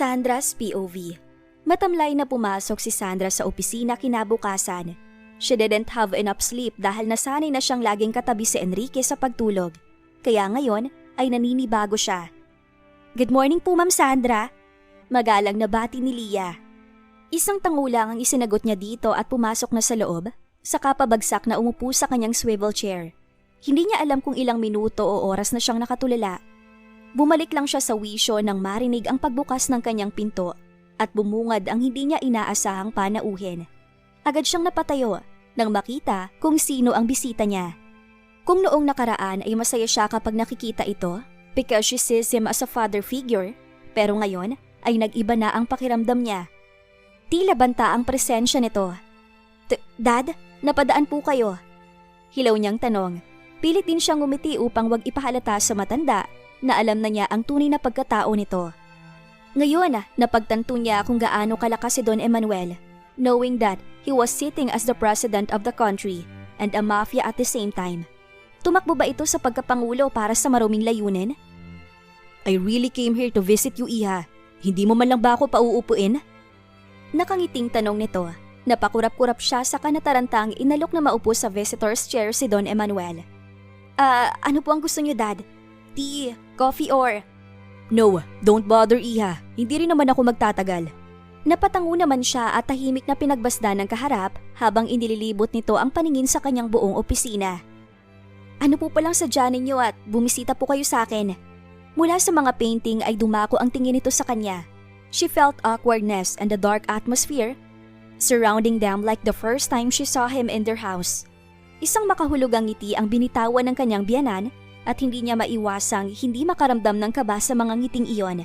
Sandra's POV. Matamlay na pumasok si Sandra sa opisina kinabukasan. She didn't have enough sleep dahil nasanay na siyang laging katabi si Enrique sa pagtulog. Kaya ngayon ay naninibago siya. "Good morning po, Ma'am Sandra." Magalang na bati ni Leah. Isang tango lang ang isinagot niya dito at pumasok na sa loob, saka pabagsak na umupo sa kanyang swivel chair. Hindi niya alam kung ilang minuto o oras na siyang nakatulala. Bumalik lang siya sa wisyo nang marinig ang pagbukas ng kanyang pinto at bumungad ang hindi niya inaasahang panauhin. Agad siyang napatayo nang makita kung sino ang bisita niya. Kung noong nakaraan ay masaya siya kapag nakikita ito because she sees him as a father figure, pero ngayon ay nag-iba na ang pakiramdam niya. Tila banta ang presensya nito. "Dad, napadaan po kayo?" Hilaw niyang tanong. Pilit din siyang ngumiti upang wag ipahalata sa matanda na alam na niya ang tunay na pagkatao nito. Ngayon, napagtanto niya kung gaano kalakas si Don Emmanuel, knowing that he was sitting as the president of the country and a mafia at the same time. Tumakbo ba ito sa pagkapangulo para sa maruming layunin? "I really came here to visit you, Iha. Hindi mo man lang ba ako pauupuin?" Nakangiting tanong nito. Napakurap-kurap siya sa kanatarantang inalok na maupo sa visitor's chair si Don Emmanuel. Ano po ang gusto niyo, Dad? Tea, coffee or..." "No, don't bother, Iha. Hindi rin naman ako magtatagal." Napatango naman siya at tahimik na pinagbasda ng kaharap habang inililibot nito ang paningin sa kanyang buong opisina. "Ano po palang sadya ninyo at bumisita po kayo sa akin?" Mula sa mga painting ay dumako ang tingin nito sa kanya. She felt awkwardness and the dark atmosphere surrounding them like the first time she saw him in their house. Isang makahulugang ngiti ang binitawan ng kanyang biyanan at hindi niya maiwasang hindi makaramdam ng kaba sa mga ngiting iyon.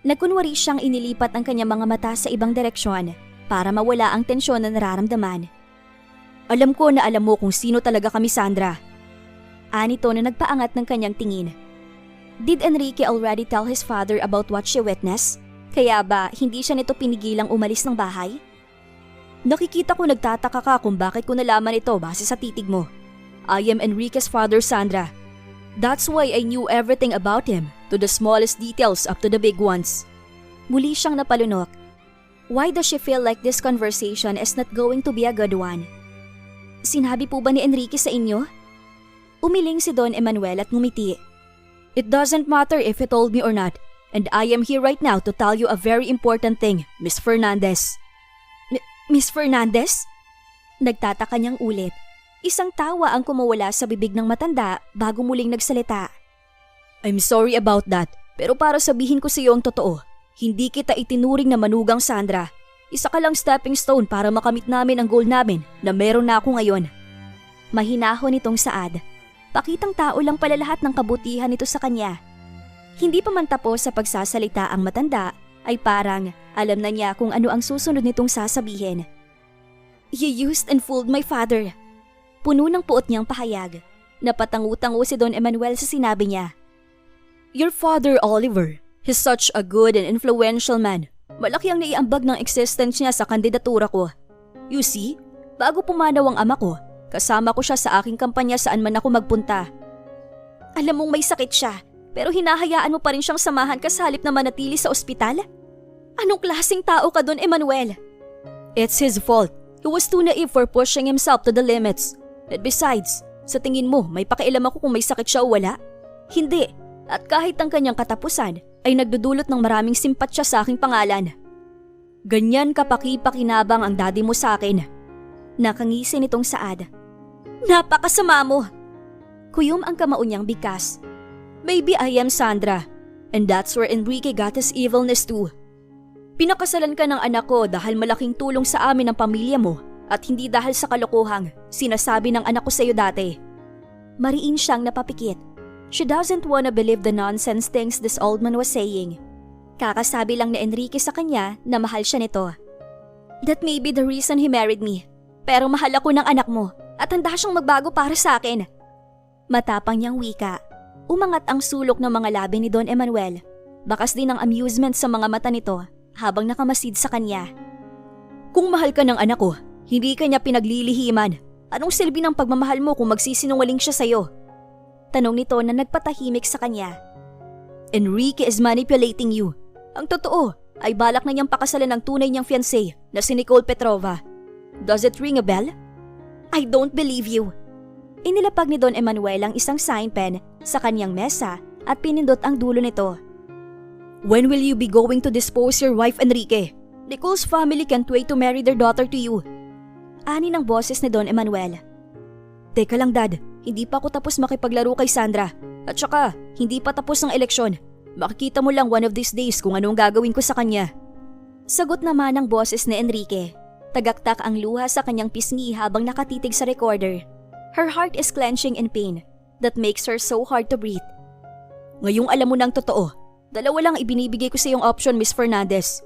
Nagkunwari siyang inilipat ang kanyang mga mata sa ibang direksyon para mawala ang tensyon na nararamdaman. "Alam ko na alam mo kung sino talaga kami, Sandra." Anito na nagpaangat ng kanyang tingin. Did Enrique already tell his father about what she witnessed? Kaya ba hindi siya nito pinigilang umalis ng bahay? "Nakikita ko nagtataka ka kung bakit ko nalaman ito base sa titig mo. I am Enrique's father, Sandra. That's why I knew everything about him, to the smallest details up to the big ones." Muli siyang napalunok. Why does she feel like this conversation is not going to be a good one? "Sinabi po ba ni Enrique sa inyo?" Umiling si Don Emmanuel at ngumiti. "It doesn't matter if he told me or not, and I am here right now to tell you a very important thing, Miss Fernandez." "Miss Fernandez?" Nagtataka niyang ulit. Isang tawa ang kumawala sa bibig ng matanda bago muling nagsalita. "I'm sorry about that, pero para sabihin ko sa iyo ang totoo, hindi kita itinuring na manugang, Sandra. Isa ka lang stepping stone para makamit namin ang goal namin na meron na ako ngayon." Mahinahon itong saad. Pakitang tao lang pala lahat ng kabutihan nito sa kanya. Hindi pa man tapos sa pagsasalita ang matanda, ay parang alam na niya kung ano ang susunod nitong sasabihin. "You used and fooled my father." Puno ng puot niyang pahayag. Napatangu-tango si Don Emmanuel sa sinabi niya. "Your father, Oliver, he's such a good and influential man. Malaki ang naiambag ng existence niya sa kandidatura ko. You see, bago pumanaw ang ama ko, kasama ko siya sa aking kampanya saan man ako magpunta." "Alam mong may sakit siya, pero hinahayaan mo pa rin siyang samahan ka sa halip na manatili sa ospital? Anong klaseng tao ka, Don Emmanuel?" "It's his fault. He was too naive for pushing himself to the limits. And besides, sa tingin mo may pakialam ako kung may sakit siya o wala? Hindi. At kahit ang kanyang katapusan ay nagdudulot ng maraming simpatsya sa aking pangalan." "Ganyan kapaki-pakinabang ang daddy mo sa akin." Nakangisi nitong saad. "Napakasama mo." Kuyom ang kamao niyang bigkas. "Maybe I am, Sandra. And that's where Enrique got his evilness too. Pinakasalan ka ng anak ko dahil malaking tulong sa amin ang pamilya mo at hindi dahil sa kalokohang sinasabi ng anak ko sa iyo dati." Mariin siyang napapikit. She doesn't wanna believe the nonsense things this old man was saying. Kakasabi lang ni Enrique sa kanya na mahal siya nito. "That may be the reason he married me. Pero mahal ako ng anak mo at handa siyang magbago para sa akin." Matapang niyang wika. Umangat ang sulok ng mga labi ni Don Emmanuel. Bakas din ang amusement sa mga mata nito habang nakamasid sa kanya. "Kung mahal ka ng anak ko, hindi ka niya pinaglilihiman. Anong silbi ng pagmamahal mo kung magsisinungaling siya sa'yo?" Tanong nito na nagpatahimik sa kanya. "Enrique is manipulating you. Ang totoo, ay balak na niyang pakasalan ng tunay niyang fiancé na si Nicole Petrova. Does it ring a bell? I don't believe you. Inilapag ni Don Emanuel ang isang sign pen sa kanyang mesa at pinindot ang dulo nito. When will you be going to dispose your wife, Enrique? Nicole's family can't wait to marry their daughter to you. Ani ng boses ni Don Emanuel. Teka lang, Dad. Hindi pa ako tapos makipaglaro kay Sandra. At saka, hindi pa tapos ang eleksyon. Makikita mo lang one of these days kung anong gagawin ko sa kanya. Sagot naman ng boses ni Enrique. Tagaktak ang luha sa kanyang pisngi habang nakatitig sa recorder. Her heart is clenching in pain. That makes her so hard to breathe. Ngayong alam mo ng totoo. Dalawa lang ibinibigay ko sa iyong option, Miss Fernandez.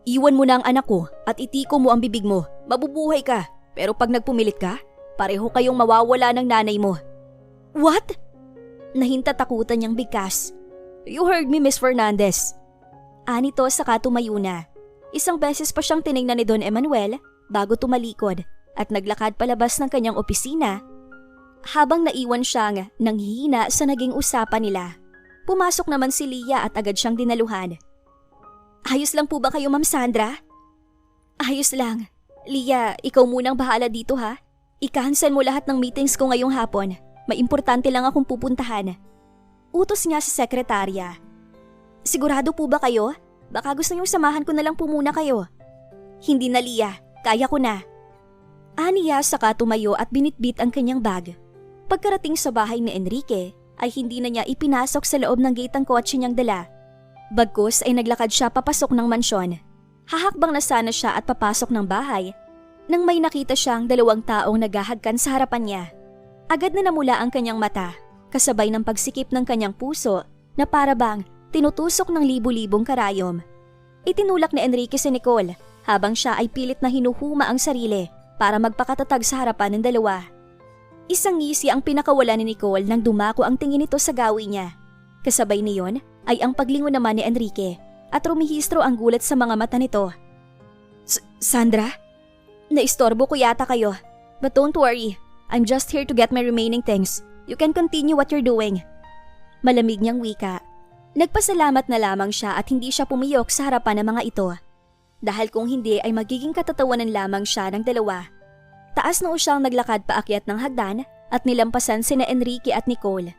Iwan mo na ang anak ko at itiko mo ang bibig mo. Mabubuhay ka. Pero pag nagpumilit ka, pareho kayong mawawala ng nanay mo. What? Nahintatakutan niyang bigkas. You heard me, Miss Fernandez. Anito saka tumayo na. Isang beses pa siyang tiningnan ni Don Emanuel bago tumalikod at naglakad palabas ng kanyang opisina habang naiwan siyang nanghihina sa naging usapan nila. Pumasok naman si Leah at agad siyang dinaluhan. Ayos lang po ba kayo, Ma'am Sandra? Ayos lang. Leah, ikaw munang bahala dito ha. I-cancel mo lahat ng meetings ko ngayong hapon. May importante lang akong pupuntahan. Utos niya sa sekretarya. Sigurado po ba kayo? Baka gusto niyong samahan ko na lang po muna kayo. Hindi na, Leah. Kaya ko na. Aniya saka tumayo at binitbit ang kanyang bag. Pagkarating sa bahay ni Enrique, ay hindi na niya ipinasok sa loob ng gate ang kotse niyang dala. Bagkus ay naglakad siya papasok ng mansyon. Hahakbang na sana siya at papasok ng bahay nang may nakita siyang dalawang taong naghahagkan sa harapan niya. Agad na namula ang kanyang mata, kasabay ng pagsikip ng kanyang puso na parabang tinutusok ng libu-libong karayom. Itinulak ni Enrique si Nicole habang siya ay pilit na hinuhuma ang sarili para magpakatatag sa harapan ng dalawa. Isang ngisi ang pinakawala ni Nicole nang dumako ang tingin nito sa gawi niya. Kasabay niyon ay ang paglingon naman ni Enrique at rumihistro ang gulat sa mga mata nito. Sandra? Naistorbo ko yata kayo. But don't worry, I'm just here to get my remaining things. You can continue what you're doing. Malamig niyang wika. Nagpasalamat na lamang siya at hindi siya pumiyok sa harapan ng mga ito. Dahil kung hindi ay magiging katatawanan lamang siya ng dalawa. Taas noo siyang naglakad paakyat ng hagdan at nilampasan sina Enrique at Nicole.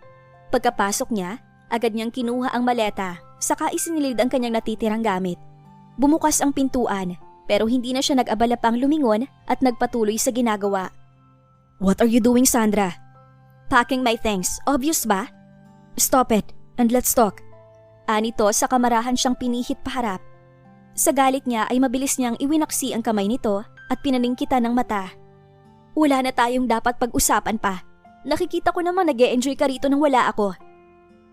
Pagkapasok niya, agad niyang kinuha ang maleta, saka isinilid ang kanyang natitirang gamit. Bumukas ang pintuan, pero hindi na siya nag-abala pang lumingon at nagpatuloy sa ginagawa. What are you doing, Sandra? Packing my things, obvious ba? Stop it, and let's talk. Anito sa kamarahan siyang pinihit paharap. Sa galit niya ay mabilis niyang iwinaksi ang kamay nito at pinaningkitan ng mata. Wala na tayong dapat pag-usapan pa. Nakikita ko naman nag-e-enjoy ka rito nang wala ako.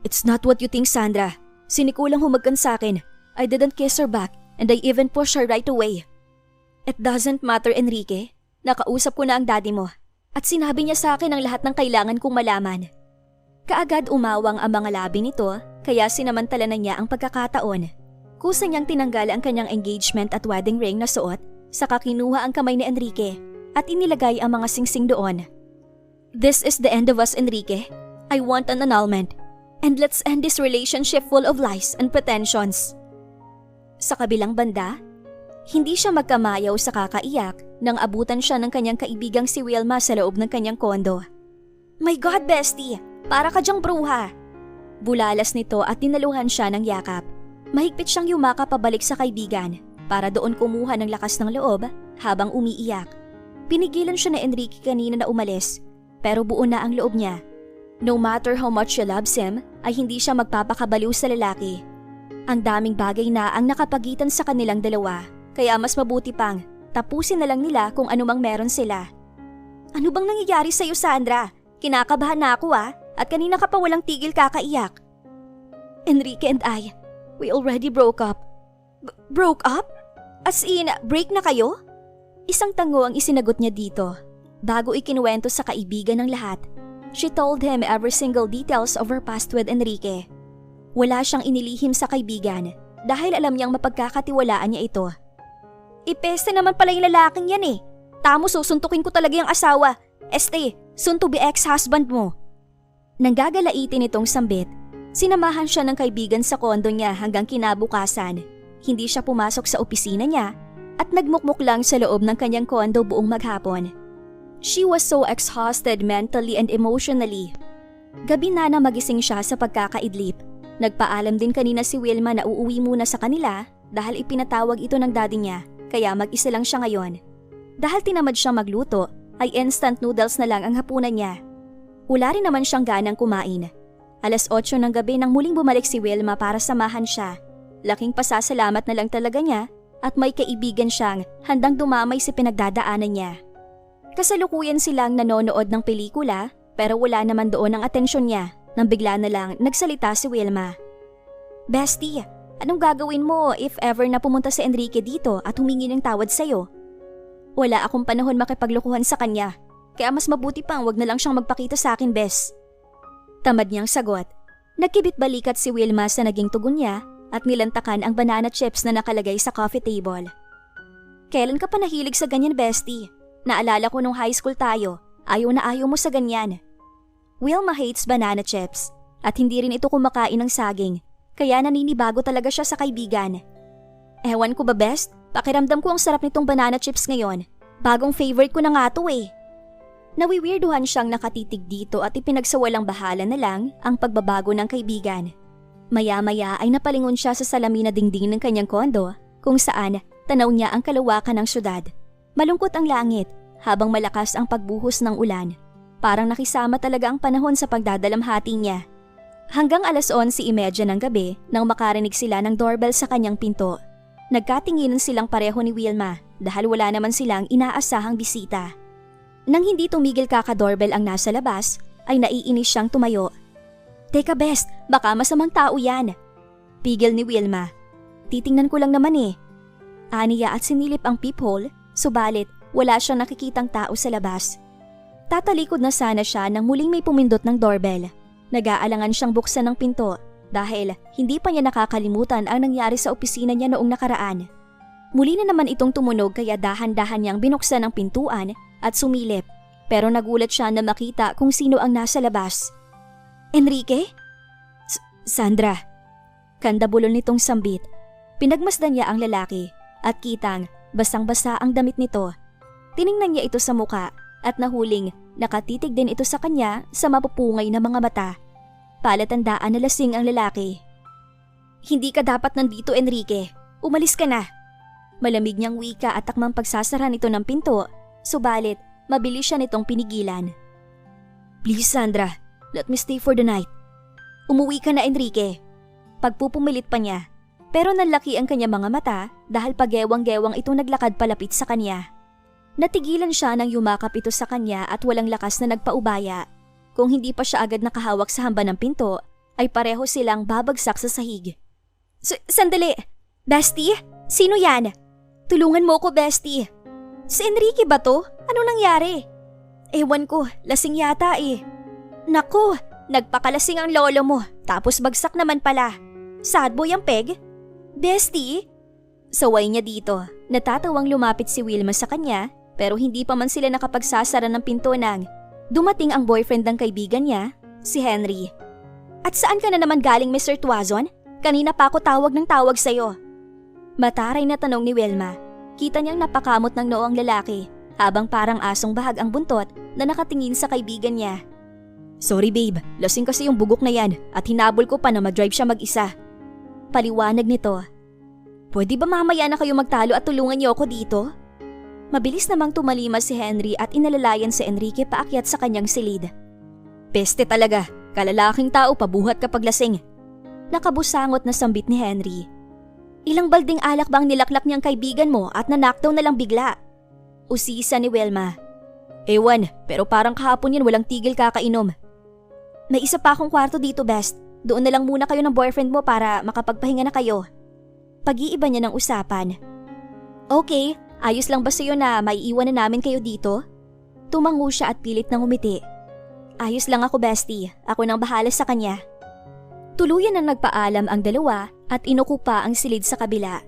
It's not what you think, Sandra. Si Nicole ang humagkan sa akin. I didn't kiss her back and I even pushed her right away. It doesn't matter, Enrique. Nakausap ko na ang daddy mo at sinabi niya sa akin ang lahat ng kailangan kong malaman. Kaagad umawang ang mga labi nito kaya sinamantala na niya ang pagkakataon. Kusa niyang tinanggal ang kanyang engagement at wedding ring na suot, saka kinuha ang kamay ni Enrique at inilagay ang mga singsing doon. This is the end of us, Enrique. I want an annulment. And let's end this relationship full of lies and pretensions. Sa kabilang banda, hindi siya magkamayaw sa kakaiyak nang abutan siya ng kanyang kaibigang si Wilma sa loob ng kanyang kondo. My God, bestie! Para ka dyang bruha! Bulalas nito at dinaluhan siya ng yakap. Mahigpit siyang yumakap pabalik sa kaibigan para doon kumuha ng lakas ng loob habang umiiyak. Pinigilan siya ni Enrique kanina na umalis pero buo na ang loob niya. No matter how much she loves him, ay hindi siya magpapakabaliw sa lalaki. Ang daming bagay na ang nakapagitan sa kanilang dalawa, kaya mas mabuti pang tapusin na lang nila kung anumang meron sila. Ano bang nangyayari sa'yo, Sandra? Kinakabahan na ako at kanina ka pa walang tigil kakaiyak. Enrique and I, we already broke up. Broke up? As in, break na kayo? Isang tango ang isinagot niya dito, bago ikinuwento sa kaibigan ng lahat. She told him every single details of her past with Enrique. Wala siyang inilihim sa kaibigan dahil alam niyang mapagkakatiwalaan niya ito. Ipeste naman pala yung lalaking yan Tamo susuntukin ko talaga yung asawa. Soon to be ex-husband mo. Nanggagalaitin itong sambit, sinamahan siya ng kaibigan sa kondo niya hanggang kinabukasan. hindi siya pumasok sa opisina niya at nagmukmuk lang sa loob ng kanyang kondo buong maghapon. She was so exhausted mentally and emotionally. Gabi na magising siya sa pagkakaidlip. Nagpaalam din kanina si Wilma na uuwi muna sa kanila dahil ipinatawag ito ng daddy niya, kaya mag-isa lang siya ngayon. Dahil tinamad siyang magluto, ay instant noodles na lang ang hapunan niya. Wala rin naman siyang ganang kumain. 8:00 ng gabi nang muling bumalik si Wilma para samahan siya. Laking pasasalamat na lang talaga niya at may kaibigan siyang handang dumamay sa pinagdadaanan niya. Kasalukuyan silang nanonood ng pelikula pero wala naman doon ang atensyon niya nang bigla na lang nagsalita si Wilma. "Bestie, anong gagawin mo if ever na pumunta si Enrique dito at humingi ng tawad sa'yo?" "Wala akong panahon makipaglokohan sa kanya, kaya mas mabuti pang wag na lang siyang magpakita sa akin, bes." Tamad niyang sagot. Nagkibit-balikat si Wilma sa naging tugon niya at nilantakan ang banana chips na nakalagay sa coffee table. "Kailan ka pa nahilig sa ganyan, bestie? Naalala ko nung high school tayo, ayaw na ayaw mo sa ganyan." Wilma hates banana chips at hindi rin ito kumakain ng saging, kaya naninibago talaga siya sa kaibigan. "Ewan ko ba, best? Pakiramdam ko ang sarap nitong banana chips ngayon. Bagong favorite ko na nga to eh." Nawiwirduhan siyang nakatitig dito at ipinagsawalang bahala na lang ang pagbabago ng kaibigan. Maya-maya ay napalingon siya sa salamin na dingding ng kanyang kondo kung saan tanaw niya ang kalawakan ng syudad. Malungkot ang langit habang malakas ang pagbuhos ng ulan. Parang nakisama talaga ang panahon sa pagdadalamhati niya. Hanggang 11:30 ng gabi nang makarinig sila ng doorbell sa kanyang pinto. Nagkatinginan silang pareho ni Wilma dahil wala naman silang inaasahang bisita. Nang hindi tumigil kaka-doorbell ang nasa labas, ay naiinis siyang tumayo. "Teka best, baka masamang tao yan." Pigil ni Wilma. "Titingnan ko lang naman eh." Aniya at sinilip ang peephole, subalit wala siyang nakikitang tao sa labas. Tatalikod na sana siya nang muling may pumindot ng doorbell. Nag-aalangan siyang buksan ng pinto dahil hindi pa niya nakakalimutan ang nangyari sa opisina niya noong nakaraan. Muli na naman itong tumunog kaya dahan-dahan niyang binuksan ang pintuan at sumilip, pero nagulat siya na makita kung sino ang nasa labas. "Enrique?" Sandra." Kandabulol nitong sambit. Pinagmasdan niya ang lalaki at kitang basang-basa ang damit nito. Tiningnan niya ito sa muka at nahuling nakatitig din ito sa kanya sa mapupungay na mga mata. Palatandaan na lasing ang lalaki. "Hindi ka dapat nandito, Enrique. Umalis ka na." Malamig niyang wika at takmang pagsasara nito ng pinto, subalit mabilis siya nitong pinigilan. "Please Sandra, let me stay for the night." "Umuwi ka na, Enrique." Pagpupumilit pa niya, pero nanlaki ang kanya mga mata dahil pagewang-gewang itong naglakad palapit sa kanya. Natigilan siya nang yumakap ito sa kanya at walang lakas na nagpaubaya. Kung hindi pa siya agad nakahawak sa hamba ng pinto, ay pareho silang babagsak sa sahig. Sandali! Bestie? Sino yan? Tulungan mo ko, Bestie. Si Enrique ba to? Anong nangyari? Ewan ko, lasing yata eh. Naku, nagpakalasing ang lolo mo, tapos bagsak naman pala. Sad boy ang peg? Bestie? Saway niya dito. Natatawang lumapit si Wilma sa kanya, pero hindi pa man sila nakapagsasara ng pinto nang dumating ang boyfriend ng kaibigan niya, si Henry. At saan ka na naman galing, Mr. Tuazon? Kanina pa ako tawag ng tawag sa'yo. Mataray na tanong ni Wilma. Kita niyang napakamot ng noo ang lalaki, habang parang asong bahag ang buntot na nakatingin sa kaibigan niya. Sorry babe, lasing kasi yung bugok na yan at hinabol ko pa na mag-drive siya mag-isa. Paliwanag nito. Pwede ba mamaya na kayo magtalo at tulungan niyo ako dito? Mabilis namang tumalima si Henry at inalalayan si Enrique paakyat sa kanyang silid. Peste talaga, kalalaking tao pabuhat kapag lasing. Nakabusangot na sambit ni Henry. Ilang balding alak bang nilaklak niyang kaibigan mo at nanakdaw na lang bigla? Usisa ni Wilma. Ewan, pero parang kahapon yan walang tigil kakainom. May isa pa akong kwarto dito, Best. Doon na lang muna kayo ng boyfriend mo para makapagpahinga na kayo. Pag-iiba niya ng usapan. Okay, ayos lang ba sa'yo na maiiwan na namin kayo dito? Tumango siya at pilit nang umiti. Ayos lang ako, Bestie. Ako nang bahala sa kanya. Tuluyan na nagpaalam ang dalawa at inuko pa ang silid sa kabila.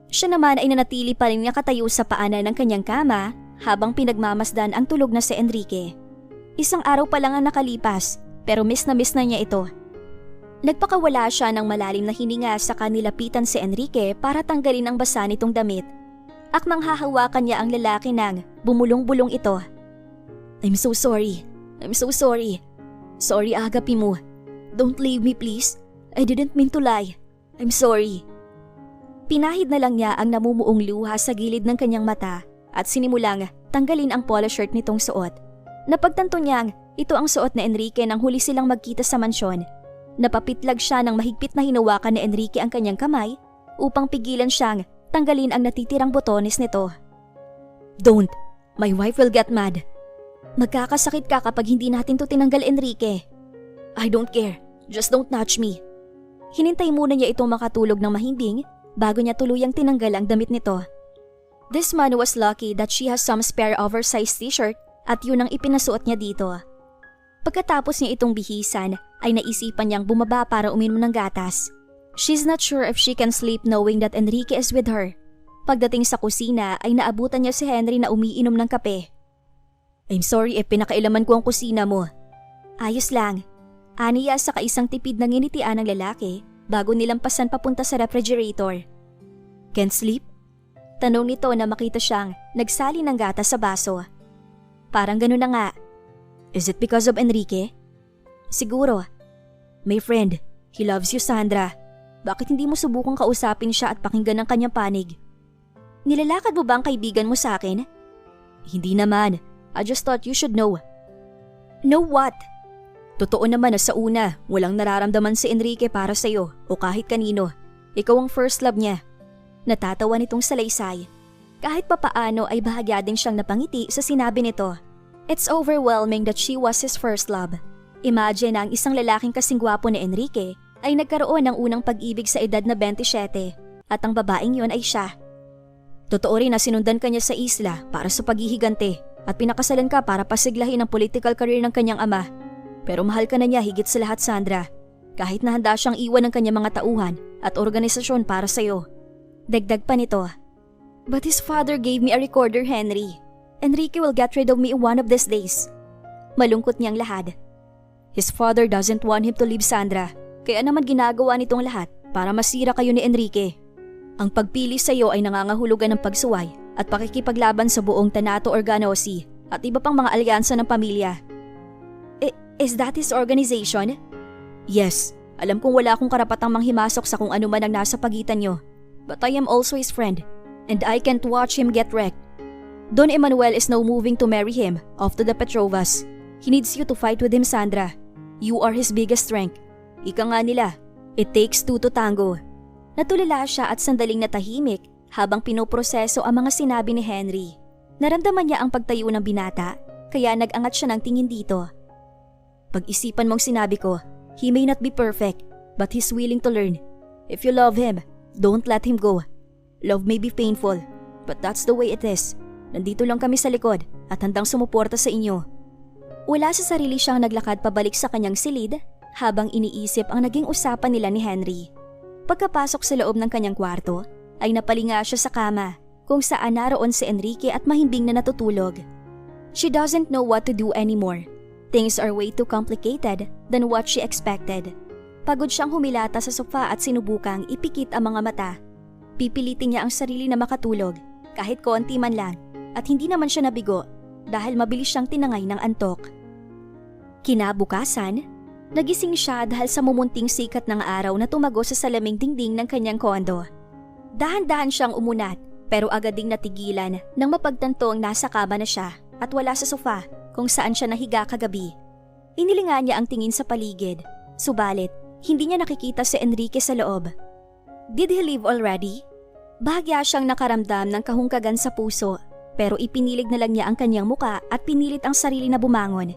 Siya naman ay nanatili pa rin nakatayo sa paanan ng kanyang kama habang pinagmamasdan ang tulog na si Enrique. Isang araw pa lang ang nakalipas pero miss na niya ito. Nagpakawala siya ng malalim na hininga sa kanilapitan si Enrique para tanggalin ang basa nitong damit. Akmang hahawakan niya ang lalaki nang bumulong-bulong ito. I'm so sorry. I'm so sorry. Sorry agapi mo. Don't leave me please. I didn't mean to lie. I'm sorry. Pinahid na lang niya ang namumuong luha sa gilid ng kanyang mata at sinimulang tanggalin ang polo shirt nitong suot. Napagtanto niyang ito ang suot na Enrique nang huli silang magkita sa mansyon. Napapitlag siya nang mahigpit na hinawakan ni Enrique ang kanyang kamay upang pigilan siyang tanggalin ang natitirang botones nito. Don't! My wife will get mad. Magkakasakit ka kapag hindi natin to tinanggal, Enrique. I don't care. Just don't touch me. Hinintay muna niya itong makatulog ng mahimbing bago niya tuluyang tinanggal ang damit nito. This man was lucky that she has some spare oversized t-shirt at yun ang ipinasuot niya dito. Pagkatapos niya itong bihisan, ay naisipan niyang bumaba para uminom ng gatas. She's not sure if she can sleep knowing that Enrique is with her. Pagdating sa kusina ay naabutan niya si Henry na umiinom ng kape. I'm sorry if pinakailaman ko ang kusina mo. Ayos lang. Aniya sa kaisang tipid na nginitian ng lalaki bago nilampasan papunta sa refrigerator. Can't sleep? Tanong nito na makita siyang nagsali ng gatas sa baso. Parang ganun na nga. Is it because of Enrique? Siguro. My friend, he loves you, Sandra. Bakit hindi mo subukang kausapin siya at pakinggan ang kanyang panig? Nilalakad mo ba ang kaibigan mo sa akin? Hindi naman. I just thought you should know. Know what? Totoo naman na sa una, walang nararamdaman si Enrique para sa'yo o kahit kanino. Ikaw ang first love niya. Natatawa nitong salaysay. Kahit papaano ay bahagya din siyang napangiti sa sinabi nito. It's overwhelming that she was his first love. Imagine na ang isang lalaking kasing gwapo ni Enrique ay nagkaroon ng unang pag-ibig sa edad na 27 at ang babaeng yon ay siya. Totoo rin na sinundan kanya sa isla para sa paghihigante at pinakasalan ka para pasiglahin ang political career ng kanyang ama. Pero mahal ka na niya higit sa lahat, Sandra. Kahit na handa siyang iwan ng kanyang mga tauhan at organisasyon para sa'yo. Dagdag pa nito. But his father gave me a recorder, Henry. Enrique will get rid of me one of these days. Malungkot niyang lahad. His father doesn't want him to leave, Sandra. Kaya naman ginagawa nitong lahat para masira kayo ni Enrique. Ang pagpili sa iyo ay nangangahulugan ng pagsuway at pakikipaglaban sa buong Tanato Organosi at iba pang mga alyansa ng pamilya. Is that his organization? Yes. Alam kong wala akong karapatang manghimasok sa kung ano man ang nasa pagitan niyo. But I am also his friend and I can't watch him get wrecked. Don Emmanuel is now moving to marry him off to the Petrovas. He needs you to fight with him, Sandra. You are his biggest strength. Ika nga nila, it takes two to tango. Natulala siya at sandaling natahimik habang pinoproseso ang mga sinabi ni Henry. Naramdaman niya ang pagtayo ng binata, kaya nag-angat siya ng tingin dito. Pag-isipan mong sinabi ko, he may not be perfect, but he's willing to learn. If you love him, don't let him go. Love may be painful, but that's the way it is. Nandito lang kami sa likod at handang sumuporta sa inyo. Wala sa sarili siyang naglakad pabalik sa kanyang silid habang iniisip ang naging usapan nila ni Henry. Pagkapasok sa loob ng kanyang kwarto, ay napalinga siya sa kama kung saan naroon si Enrique at mahimbing na natutulog. She doesn't know what to do anymore. Things are way too complicated than what she expected. Pagod siyang humilata sa sofa at sinubukang ipikit ang mga mata. Pipilitin niya ang sarili na makatulog kahit konti man lang at hindi naman siya nabigo dahil mabilis siyang tinangay ng antok. Kinabukasan, nagising siya dahil sa mumunting sikat ng araw na tumago sa salaming dingding ng kanyang kondo. Dahan-dahan siyang umunat pero agad ding natigilan nang mapagtantong nasa kama na siya at wala sa sofa kung saan siya nahiga kagabi. Inilingan niya ang tingin sa paligid, subalit hindi niya nakikita si Enrique sa loob. Did he leave already? Bahagya siyang nakaramdam ng kahungkagan sa puso pero ipinilig na lang niya ang kanyang muka at pinilit ang sarili na bumangon.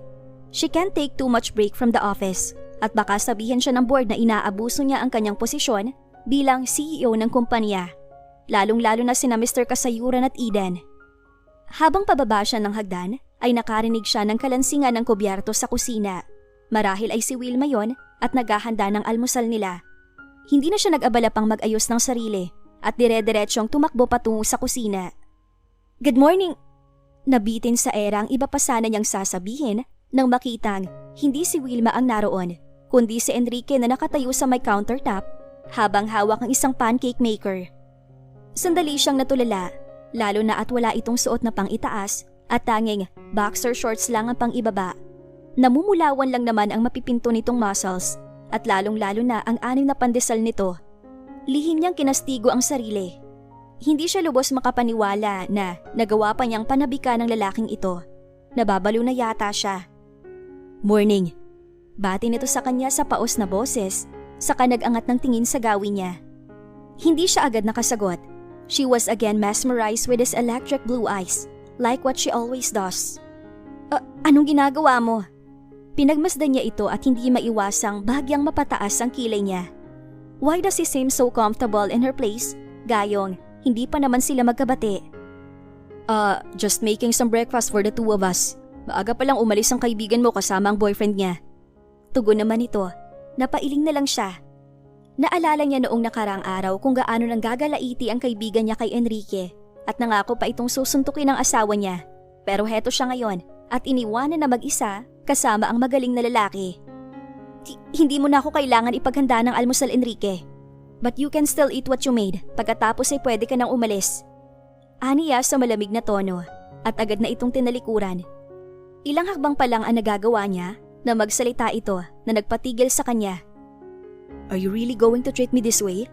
She can't take too much break from the office at baka sabihin siya ng board na inaabuso niya ang kanyang posisyon bilang CEO ng kumpanya, lalong-lalo na sina Mr. Kasayuran at Eden. Habang pababa siya ng hagdan, ay nakarinig siya ng kalansingan ng kubyerto sa kusina. Marahil ay si Wilma yon at naghahanda ng almusal nila. Hindi na siya nag-abala pang mag-ayos ng sarili at dire-diretsyong tumakbo patungo sa kusina. Good morning! Nabitin sa era ang iba pa sana niyang sasabihin nang makitang hindi si Wilma ang naroon, kundi si Enrique na nakatayo sa may countertop habang hawak ang isang pancake maker. Sandali siyang natulala, lalo na at wala itong suot na pang-itaas at tanging boxer shorts lang ang pang-ibaba. Namumulawan lang naman ang mapipinto nitong muscles at lalong-lalo na ang anim na pandesal nito. Lihim niyang kinastigo ang sarili. Hindi siya lubos makapaniwala na nagawa pa niyang panabikan ng lalaking ito. Nababalo na yata siya. "Morning." Bati nito sa kanya sa paos na boses, saka nag-angat ng tingin sa gawin niya. Hindi siya agad nakasagot. She was again mesmerized with his electric blue eyes, like what she always does. Anong ginagawa mo?" Pinagmasdan niya ito at hindi maiwasang bahagyang mapataas ang kilay niya. Why does he seem so comfortable in her place? Gayong, hindi pa naman sila magkabati. Just making some breakfast for the two of us. Maaga pa lang umalis ang kaibigan mo kasama ang boyfriend niya." Tugon naman ito. Napailing na lang siya. Naalala niya noong nakaraang araw kung gaano nang gagalaiti ang kaibigan niya kay Enrique at nangako pa itong susuntukin ang asawa niya. Pero heto siya ngayon at iniwanan na mag-isa kasama ang magaling na lalaki. Hindi mo na ako kailangan ipaghanda ng almusal, Enrique. But you can still eat what you made. Pagkatapos ay pwede ka nang umalis. Aniya sa malamig na tono at agad na itong tinalikuran. Ilang hakbang pa lang ang nagagawa niya na magsalita ito na nagpatigil sa kanya. "Are you really going to treat me this way?"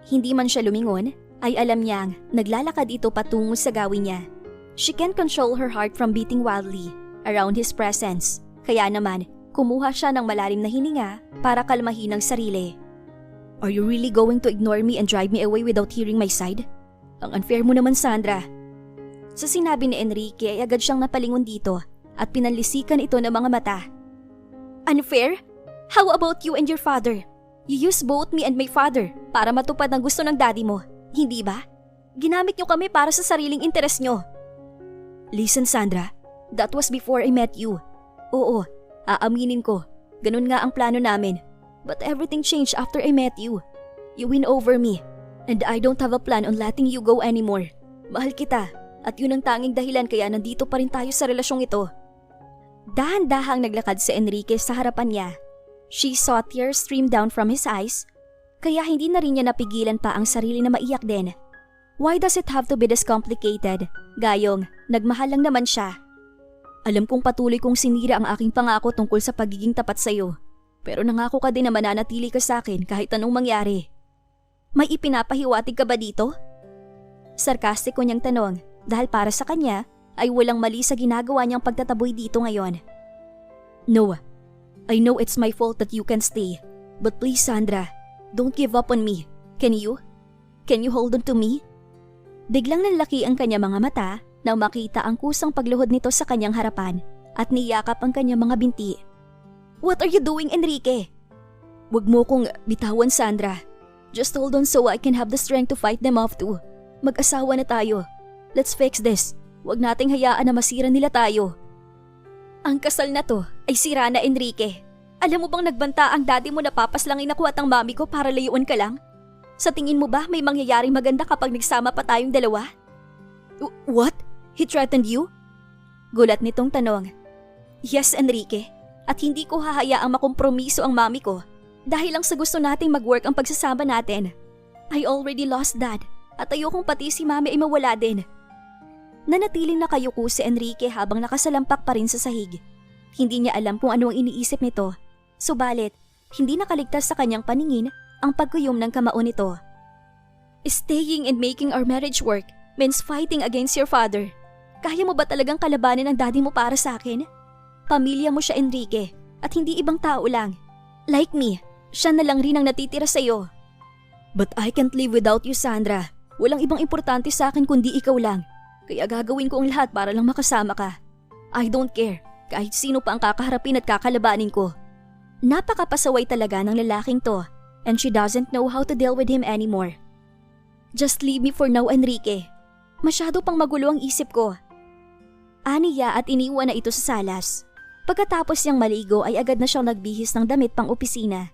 Hindi man siya lumingon, ay alam niyang naglalakad ito patungo sa gawin niya. She can't control her heart from beating wildly around his presence. Kaya naman, kumuha siya ng malalim na hininga para kalmahin ang sarili. "Are you really going to ignore me and drive me away without hearing my side? Ang unfair mo naman, Sandra." Sa sinabi ni Enrique ay agad siyang napalingon dito at pinanlisikan ito ng mga mata. "Unfair? How about you and your father? You used both me and my father para matupad ang gusto ng daddy mo, hindi ba? Ginamit niyo kami para sa sariling interes niyo." "Listen, Sandra. That was before I met you. Oo, aaminin ko. Ganun nga ang plano namin. But everything changed after I met you. You win over me. And I don't have a plan on letting you go anymore. Mahal kita. At yun ang tanging dahilan kaya nandito pa rin tayo sa relasyong ito." Dahan-dahang naglakad si Enrique sa harapan niya. She saw tears stream down from his eyes, kaya hindi na rin niya napigilan pa ang sarili na maiyak din. Why does it have to be this complicated? Gayong, nagmahal lang naman siya. "Alam kong patuloy kong sinira ang aking pangako tungkol sa pagiging tapat sa iyo. Pero nangako ka din na mananatili ka sa akin kahit anong mangyari. May ipinapahiwatig ka ba dito?" Sarkastiko niyang tanong dahil para sa kanya ay walang mali sa ginagawa niyang pagtataboy dito ngayon. "No, I know it's my fault that you can stay. But please, Sandra, don't give up on me. Can you? Can you hold on to me?" Biglang nanlaki ang kanya mga mata nang makita ang kusang pagluhod nito sa kanyang harapan at niyakap ang kanyang mga binti. "What are you doing, Enrique?" "Wag mo kong bitawan, Sandra. Just hold on so I can have the strength to fight them off too. Mag-asawa na tayo. Let's fix this. Wag nating hayaan na masira nila tayo." "Ang kasal na to ay sira na, Enrique. Alam mo bang nagbanta ang daddy mo na papaslangin ako at ang mami ko para layuan ka lang? Sa tingin mo ba may mangyayaring maganda kapag nagsama pa tayong dalawa?" What? He threatened you?" Gulat nitong tanong. "Yes, Enrique. At hindi ko hahayaang makompromiso ang mami ko dahil lang sa gusto nating mag-work ang pagsasama natin. I already lost dad at ayokong pati si mami ay mawala din." Nanatiling nakayuko si Enrique habang nakasalampak pa rin sa sahig. Hindi niya alam kung ano ang iniisip nito. Subalit, hindi nakaligtas sa kanyang paningin ang pagkuyom ng kamao nito. "Staying and making our marriage work means fighting against your father. Kaya mo ba talagang kalabanin ang daddy mo para sa akin? Pamilya mo siya, Enrique, at hindi ibang tao lang. Like me, siya na lang rin ang natitira sa'yo." "But I can't live without you, Sandra. Walang ibang importante sa akin kundi ikaw lang. Kaya gagawin ko ang lahat para lang makasama ka. I don't care kahit sino pa ang kakaharapin at kakalabanin ko." Napakapasaway talaga ng lalaking to and she doesn't know how to deal with him anymore. "Just leave me for now, Enrique. Masyado pang magulo ang isip ko." Aniya at iniwan na ito sa salas. Pagkatapos niyang maligo ay agad na siyang nagbihis ng damit pang opisina.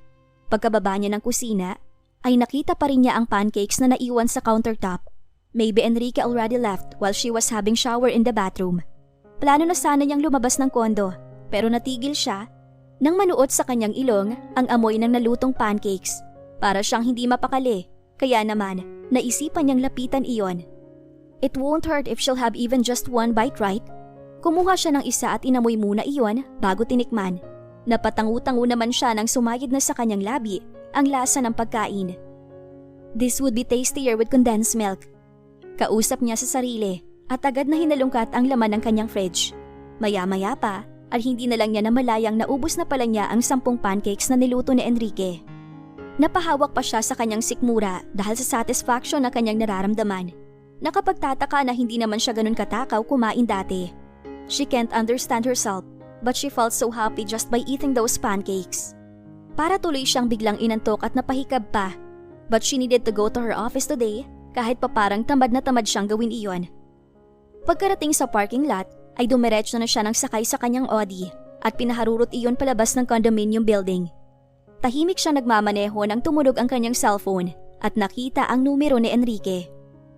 Pagkababa niya ng kusina ay nakita pa rin niya ang pancakes na naiwan sa countertop. Maybe Enrique already left while she was having shower in the bathroom. Plano na sana niyang lumabas ng kondo pero natigil siya Nang manuot sa kanyang ilong ang amoy ng nalutong pancakes. Para siyang hindi mapakali, kaya naman naisipan niyang lapitan iyon. It won't hurt if she'll have even just one bite, right? Kumuha siya ng isa at inamoy muna iyon bago tinikman. Napatangu-tangu naman siya nang sumayad na sa kanyang labi ang lasa ng pagkain. This would be tastier with condensed milk. Kausap niya sa sarili at agad na hinalungkat ang laman ng kanyang fridge. Maya-maya pa at hindi na lang niya namalayang naubos na pala niya ang 10 pancakes na niluto ni Enrique. Napahawak pa siya sa kanyang sikmura dahil sa satisfaction na kanyang nararamdaman. Nakapagtataka na hindi naman siya ganun katakaw kumain dati. She can't understand herself, but she felt so happy just by eating those pancakes. Para tuloy siyang biglang inantok at napahikab pa, but she needed to go to her office today kahit pa parang tamad na tamad siyang gawin iyon. Pagkarating sa parking lot, ay dumiretso na siya ng sakay sa kanyang Audi at pinaharurot iyon palabas ng condominium building. Tahimik siya nagmamaneho nang tumunog ang kanyang cellphone at nakita ang numero ni Enrique.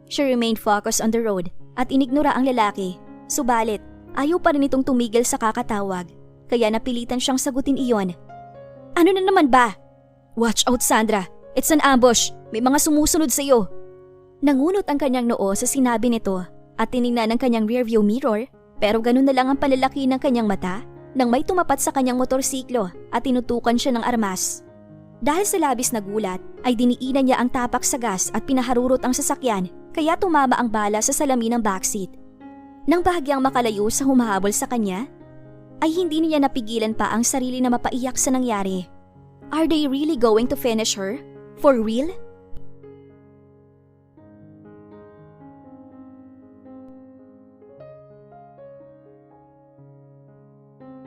She remained focused on the road at inignora ang lalaki, subalit ayaw pa rin itong tumigil sa kakatawag, kaya napilitan siyang sagutin iyon. Ano na naman ba? Watch out, Sandra, it's an ambush, may mga sumusunod sa iyo. Nangunot ang kanyang noo sa sinabi nito at tiningnan ang kanyang rearview mirror, pero ganun na lang ang palalaki ng kanyang mata nang may tumapat sa kanyang motorsiklo at tinutukan siya ng armas. Dahil sa labis na gulat ay diniinan niya ang tapak sa gas at pinaharurot ang sasakyan, kaya tumama ang bala sa salamin ng backseat. Nang bahagyang makalayo sa humahabol sa kanya, ay hindi niya napigilan pa ang sarili na mapaiyak sa nangyari. Are they really going to finish her? For real?